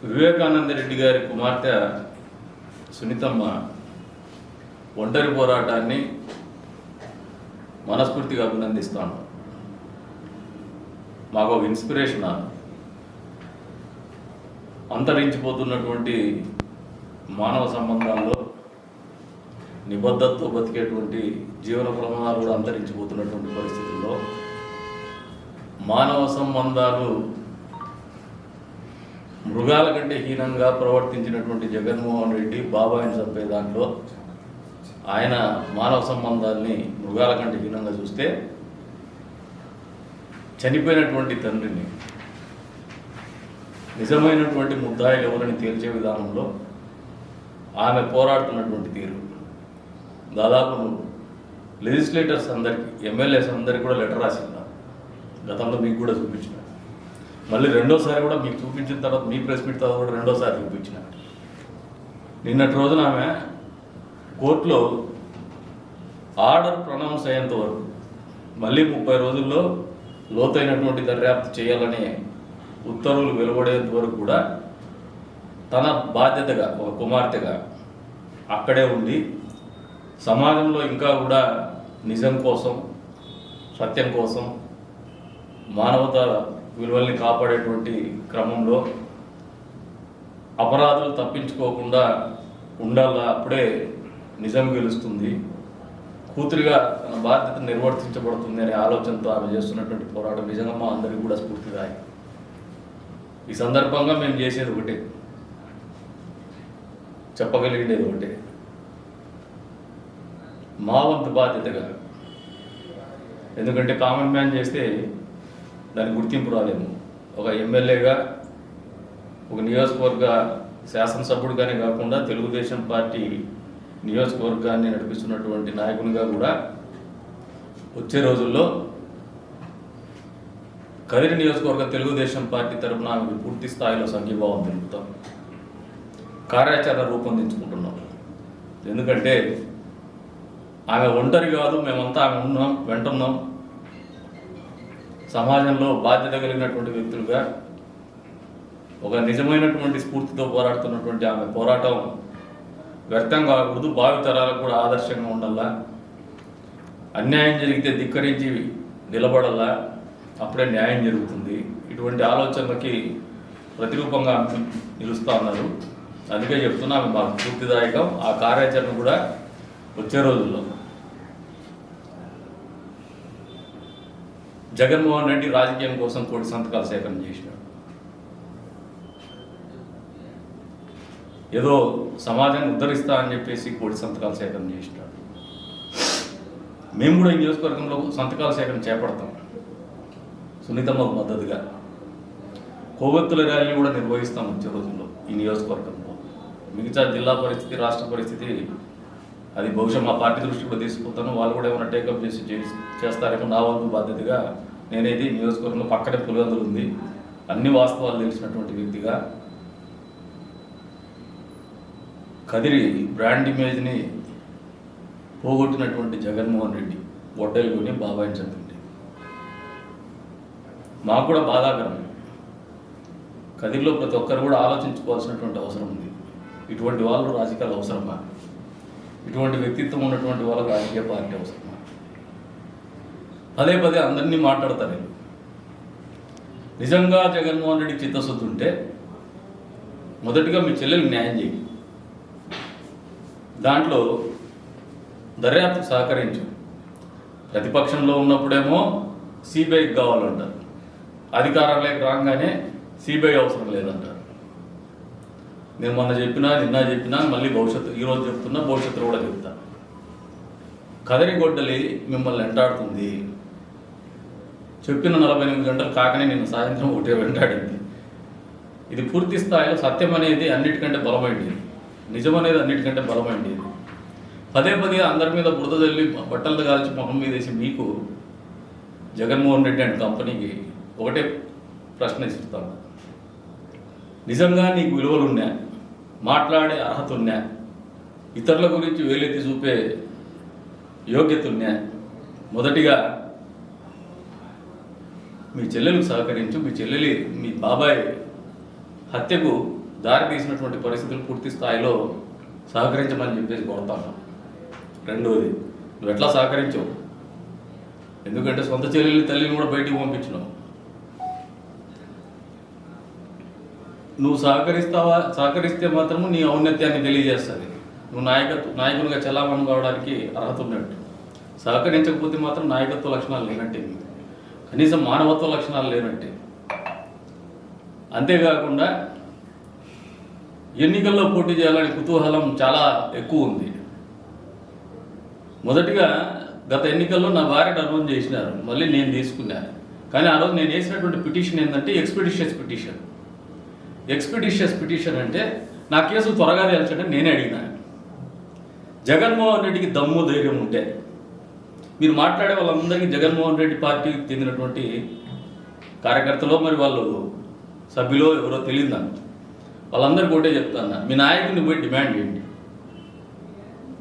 వివేకానంద రెడ్డి గారి కుమార్తె సునీతమ్మ ఒంటరి పోరాటాన్ని మనస్ఫూర్తిగా అభినందిస్తాను. మాకు ఒక ఇన్స్పిరేషన్. అంతరించిపోతున్నటువంటి మానవ సంబంధాల్లో నిబద్ధతతో బతికేటువంటి జీవన ప్రమాణాలు కూడా అంతరించిపోతున్నటువంటి పరిస్థితుల్లో మానవ సంబంధాలు మృగాల కంటే హీనంగా ప్రవర్తించినటువంటి జగన్మోహన్ రెడ్డి బాబాయిని చంపే దాంట్లో ఆయన మానవ సంబంధాల్ని మృగాల కంటే హీనంగా చూస్తే చనిపోయినటువంటి తండ్రిని నిజమైనటువంటి ముద్దాయిలు ఎవరని తేల్చే విధానంలో ఆమె పోరాడుతున్నటువంటి తీరు దాదాపు లెజిస్లేటర్స్ అందరికీ, ఎమ్మెల్యేస్ అందరికీ కూడా లెటర్ రాసింది. గతంలో మీకు కూడా చూపించిన, మళ్ళీ రెండోసారి కూడా మీకు చూపించిన తర్వాత మీ ప్రెస్ మీట్ తర్వాత కూడా రెండోసారి చూపించిన. నిన్నటి రోజున ఆమె కోర్టులో ఆర్డర్ ప్రొనౌన్స్ అయ్యేంత వరకు మళ్ళీ 30 రోజుల్లో లోతైనటువంటి దర్యాప్తు చేయాలనే ఉత్తర్వులు వెలువడేంత వరకు కూడా తన బాధ్యతగా ఒక కుమార్తెగా అక్కడే ఉండి సమాజంలో ఇంకా కూడా నిజం కోసం, సత్యం కోసం, మానవత విలువల్ని కాపాడేటువంటి క్రమంలో అపరాధులు తప్పించుకోకుండా ఉండాలా. అప్పుడే నిజం గెలుస్తుంది, కూతురిగా తన బాధ్యత నిర్వర్తించబడుతుంది అనే ఆలోచనతో ఆమె చేస్తున్నటువంటి పోరాటం నిజంగా మా అందరికీ కూడా స్ఫూర్తిదాయి. ఈ సందర్భంగా మేము చేసేది ఒకటే, చెప్పగలిగేది ఒకటే, మా వంతు బాధ్యతగా. ఎందుకంటే కామన్ మ్యాన్ చేస్తే దానికి గుర్తింపు రాలేము. ఒక ఎమ్మెల్యేగా, ఒక నియోజకవర్గ శాసనసభ్యుడిగానే కాకుండా తెలుగుదేశం పార్టీ నియోజకవర్గాన్ని నడిపిస్తున్నటువంటి నాయకునిగా కూడా వచ్చే రోజుల్లో కదిరి నియోజకవర్గ తెలుగుదేశం పార్టీ తరఫున ఆమెకు పూర్తి స్థాయిలో సంఘీభావం తెలుపుతాం, కార్యాచరణ రూపొందించుకుంటున్నాం. ఎందుకంటే ఆమె ఒంటరి కాదు, మేమంతా ఆమె ఉన్నాం, వెంటున్నాం. సమాజంలో బాధ్యత కలిగినటువంటి వ్యక్తులుగా ఒక నిజమైనటువంటి స్ఫూర్తితో పోరాడుతున్నటువంటి ఆమె పోరాటం వ్యర్థం కాకూడదు, భావితరాలకు కూడా ఆదర్శంగా ఉండాలా. అన్యాయం జరిగితే ధిక్కరించి నిలబడాలా, అప్పుడే న్యాయం జరుగుతుంది. ఇటువంటి ఆలోచనలకి ప్రతిరూపంగా నిలుస్తూ ఉన్నారు. అందుకే చెప్తున్నా ఆమె మాకు స్ఫూర్తిదాయకం. ఆ కార్యాచరణ కూడా వచ్చే రోజుల్లో జగన్మోహన్ రెడ్డి రాజకీయం కోసం కోటి సంతకాలు సేకరణ చేసినాడు. ఏదో సమాజాన్ని ఉద్ధరిస్తా అని చెప్పేసి కోటి సంతకాలు సేకరణ చేసినాడు. మేము కూడా ఈ నియోజకవర్గంలో సంతకాల సేకరణ చేపడతాం సునీతమ్మకు మద్దతుగా. కొవ్వొత్తుల ర్యాలీ కూడా నిర్వహిస్తాం వచ్చే రోజుల్లో ఈ నియోజకవర్గంలో. మిగతా జిల్లా పరిస్థితి, రాష్ట్ర పరిస్థితి అది బహుశా మా పార్టీ దృష్టి కూడా తీసుకుపోతాను. వాళ్ళు కూడా ఏమైనా టేకప్ చేస్తారేమో. నా వంతు బాధ్యతగా నేనైతే నియోజకవర్గంలో పక్కనే పులివెందులు ఉంది, అన్ని వాస్తవాలు తెలిసినటువంటి వ్యక్తిగా కదిరి బ్రాండ్ ఇమేజ్ని పోగొట్టినటువంటి జగన్మోహన్ రెడ్డి గొడ్డలికొని బాబాయిని చంపింది. మాకు కూడా బాధాకరం. కదిరిలో ప్రతి ఒక్కరు కూడా ఆలోచించుకోవాల్సినటువంటి అవసరం ఉంది. ఇటువంటి వాళ్ళు రాజకీయాలు అవసరమా? ఇటువంటి వ్యక్తిత్వం ఉన్నటువంటి వాళ్ళకు రాజకీయ పార్టీ అవసరమా? పదే పదే అందరినీ మాట్లాడతారు. నిజంగా జగన్మోహన్ రెడ్డి చిత్తశుద్ధి ఉంటే మొదటిగా మీ చెల్లెలకు న్యాయం చేయి, దాంట్లో దర్యాప్తు సహకరించు. ప్రతిపక్షంలో ఉన్నప్పుడేమో సిబిఐకి కావాలంటారు, అధికారంలోకి రాగానే సిబిఐ అవసరం లేదంటారు. నేను మొన్న చెప్పినా, నిన్న చెప్పినా, మళ్ళీ ఈరోజు చెప్తున్నా, భవిష్యత్తులో కూడా చెప్తా. కదిరి గొడ్డలి మిమ్మల్ని వెంటాడుతుంది. చెప్పిన 48 గంటలు కాకనే నిన్న సాయంత్రం ఒకటే వెంటాడింది. ఇది పూర్తి స్థాయిలో సత్యం అనేది అన్నిటికంటే బలమైంది, నిజం అనేది అన్నిటికంటే బలమైంది. పదే పదే అందరి మీద బురద చల్లి బట్టలు కాల్చి మొహం మీద వేసి మీకు జగన్మోహన్ రెడ్డి అండ్ కంపెనీకి ఒకటే ప్రశ్న ఇస్తాను. నిజంగా నీకు విలువలు ఉన్నా, మాట్లాడే అర్హత ఉన్నా, ఇతరుల గురించి వేలెత్తి చూపే యోగ్యత ఉన్నా, మొదటిగా మీ చెల్లెలకు సహకరించు, మీ బాబాయ్ హత్యకు దారి తీసినటువంటి పరిస్థితులు పూర్తి స్థాయిలో సహకరించమని చెప్పేసి కోరుతాను. రెండోది, నువ్వు ఎట్లా సహకరించవు? ఎందుకంటే సొంత చెల్లెలి తల్లిని కూడా బయటికి పంపించినావు. నువ్వు సహకరిస్తే మాత్రము నీ ఔన్నత్యాన్ని తెలియజేస్తుంది. నువ్వు నాయకునిగా చలామణి కావడానికి అర్హత ఉన్నట్టు. సహకరించకపోతే మాత్రం నాయకత్వ లక్షణాలు లేనట్టే, కనీసం మానవత్వ లక్షణాలు లేనట్టే. అంతేకాకుండా ఎన్నికల్లో పోటీ చేయాలని కుతూహలం చాలా ఎక్కువ ఉంది. మొదటిగా గత ఎన్నికల్లో నా భార్యను అనౌన్స్ చేసినారు, మళ్ళీ నేను తీసుకున్నాను. కానీ ఆ రోజు నేను వేసినటువంటి పిటిషన్ ఏంటంటే ఎక్స్పెడిషియస్ పిటిషన్ అంటే నా కేసు త్వరగా తేల్చండి నేనే అడిగినాను. జగన్మోహన్ రెడ్డికి దమ్ము ధైర్యం ఉంటే, మీరు మాట్లాడే వాళ్ళందరికీ జగన్మోహన్ రెడ్డి పార్టీకి చెందినటువంటి కార్యకర్తలు, మరి వాళ్ళు సభ్యులు ఎవరో తెలియదు నాకు, వాళ్ళందరికీ ఒకటే చెప్తాను, మీ నాయకుడిని పోయి డిమాండ్ చేయండి.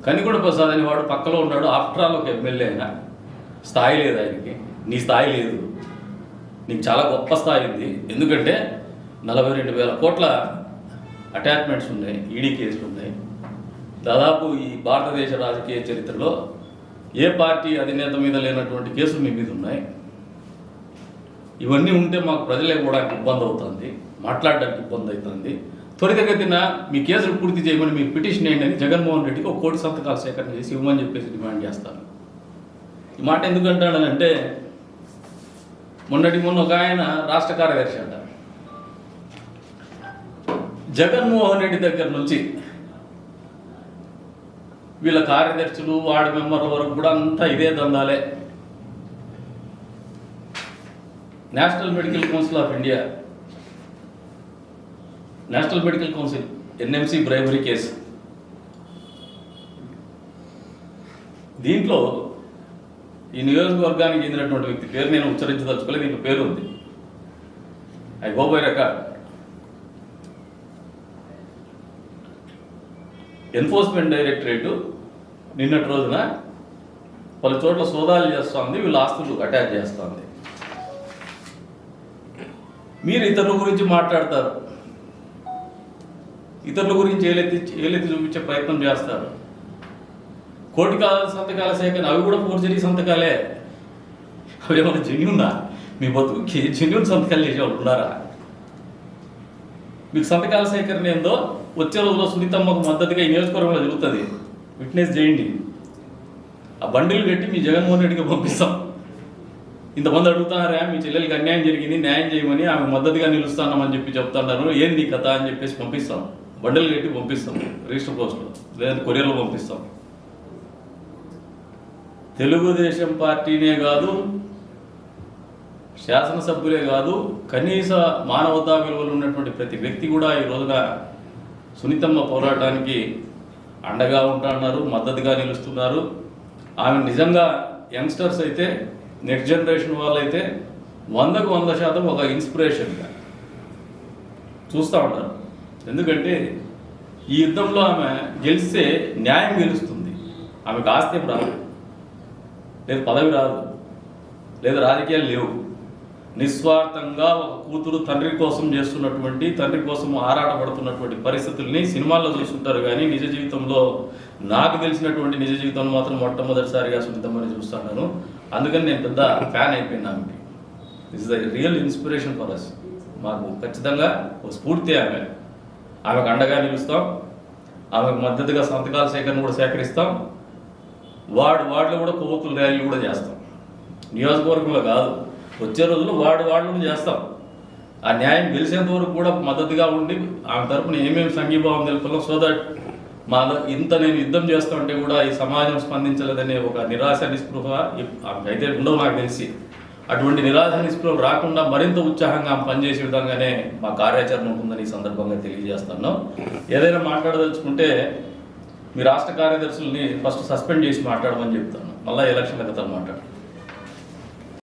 కనికొండ ప్రసాద్ అని వాడు పక్కలో ఉన్నాడు, ఆఫ్టర్ ఆల్ ఒక ఎమ్మెల్యే అయినా స్థాయి లేదు ఆయనకి. నీ స్థాయి లేదు, నీకు చాలా గొప్ప స్థాయి ఉంది. ఎందుకంటే 42,000 కోట్ల అటాచ్మెంట్స్ ఉన్నాయి, ఈడీ కేసులు ఉన్నాయి. దాదాపు ఈ భారతదేశ రాజకీయ చరిత్రలో ఏ పార్టీ అధినేత మీద లేనటువంటి కేసులు మీ మీద ఉన్నాయి. ఇవన్నీ ఉంటే మాకు ప్రజలే కూడా ఇబ్బంది అవుతుంది, మాట్లాడడానికి ఇబ్బంది అవుతుంది. త్వరితగతిన మీ కేసులు పూర్తి చేయమని మీ పిటిషన్ ఏంటి అని జగన్మోహన్ రెడ్డికి 1 కోటి సంతకాలు సేకరణ చేసి ఇవ్వమని చెప్పేసి డిమాండ్ చేస్తాను. ఈ మాట ఎందుకు అంటానంటే, మొన్న ఒక ఆయన రాష్ట్ర కార్యదర్శి అంట, జగన్మోహన్ రెడ్డి దగ్గర నుంచి వీళ్ళ కార్యదర్శులు వార్డు మెంబర్ల వరకు కూడా అంతా ఇదే దందాలే. National medical council of India, national medical council NMC bribery case, దీంట్లో ఈ నియోజకవర్గానికి చెందినటువంటి వ్యక్తి పేరు నేను ఉచ్చరించదలుచుకోలేదు, ఇంక పేరు ఉంది, I go by record. Enforcement directorate నిన్నటి రోజున పలు చోట్ల సోదాలు చేస్తుంది, వీళ్ళ ఆస్తులు అటాచ్ చేస్తుంది. మీరు ఇతరుల గురించి మాట్లాడతారు, ఇతరుల గురించి ఏలెత్తి చూపించే ప్రయత్నం చేస్తారు. కోటి సంతకాల సేకరణ, అవి కూడా ఫోర్జరీ సంతకాలే. అవి ఏమైనా జెన్యున్నా? మీ బతుకుకి జెన్యున్ సంతకాలు చేసేవాళ్ళు ఉన్నారా? మీకు సంతకాల సేకరణ ఏందో వచ్చే రోజులో సునీతమ్మకు మద్దతుగా ఈ నియోజకవర్గంలో జరుగుతుంది, విట్నెస్ చేయండి. ఆ బండిలు కట్టి మీ జగన్మోహన్ రెడ్డికి పంపిస్తాం. ఇంతమంది అడుగుతున్నారా మీ చెల్లెలకి అన్యాయం జరిగింది, న్యాయం చేయమని, ఆమె మద్దతుగా నిలుస్తానమని చెప్తున్నారు, ఏంది కథ అని చెప్పేసి పంపిస్తాం. బండిలు కట్టి పంపిస్తాం, రిజిస్టర్ పోస్టులో లేదంటే కొరియర్లో పంపిస్తాం. తెలుగుదేశం పార్టీనే కాదు, శాసనసభ్యులే కాదు, కనీస మానవతా విలువలు ఉన్నటువంటి ప్రతి వ్యక్తి కూడా ఈ రోజున సునీతమ్మ పోరాటానికి అండగా ఉంటున్నారు, మద్దతుగా నిలుస్తున్నారు. ఆమె నిజంగా యంగ్స్టర్స్ అయితే, నెక్స్ట్ జనరేషన్ వాళ్ళైతే 100కు 100% ఒక ఇన్స్పిరేషన్గా చూస్తూ ఉంటారు. ఎందుకంటే ఈ యుద్ధంలో ఆమె గెలిస్తే న్యాయం గెలుస్తుంది. ఆమెకు ఆస్తి రాదు, లేదు పదవి రాదు, లేదా రాజకీయాలు లేవు. నిస్వార్థంగా ఒక కూతురు తండ్రి కోసం చేస్తున్నటువంటి, తండ్రి కోసం ఆరాటపడుతున్నటువంటి పరిస్థితుల్ని సినిమాల్లో చూస్తుంటారు, కానీ నిజ జీవితంలో నాకు తెలిసినటువంటి నిజ జీవితంలో మాత్రం మొట్టమొదటిసారిగా సునీతమ్మని చూస్తున్నాను. అందుకని నేను పెద్ద ఫ్యాన్ అయిపోయినా. ఆమెకి this is the real inspiration for us. మాకు ఖచ్చితంగా ఒక స్ఫూర్తి ఆమెకు అండగా నిలుస్తాం. ఆమెకు మద్దతుగా సంతకాల సేకరణ కూడా సేకరిస్తాం. వార్డులో కూడా కొవ్వొత్తుల ర్యాలీలు కూడా చేస్తాం. నియోజకవర్గంలో కాదు, వచ్చే రోజుల్లో వార్డులో చేస్తాం. ఆ న్యాయం గెలిచేంత వరకు కూడా మద్దతుగా ఉండి ఆమె తరపున ఏమేమి సంఘీభావం తెలుపుతాం. సో దట్ నేను యుద్ధం చేస్తూ ఉంటే కూడా ఈ సమాజం స్పందించలేదనే ఒక నిరాశ నిస్పృహ అయితే ఉండవు నాకు తెలిసి. అటువంటి నిరాశ నిస్పృహ రాకుండా మరింత ఉత్సాహంగా పనిచేసే విధంగానే మా కార్యాచరణ ఉంటుందని ఈ సందర్భంగా తెలియజేస్తాను. ఏదైనా మాట్లాడదలుచుకుంటే మీ రాష్ట్ర కార్యదర్శుల్ని ఫస్ట్ సస్పెండ్ చేసి మాట్లాడమని చెప్తాను, మళ్ళీ ఎలక్షన్ల కథలు మాట్లాడు.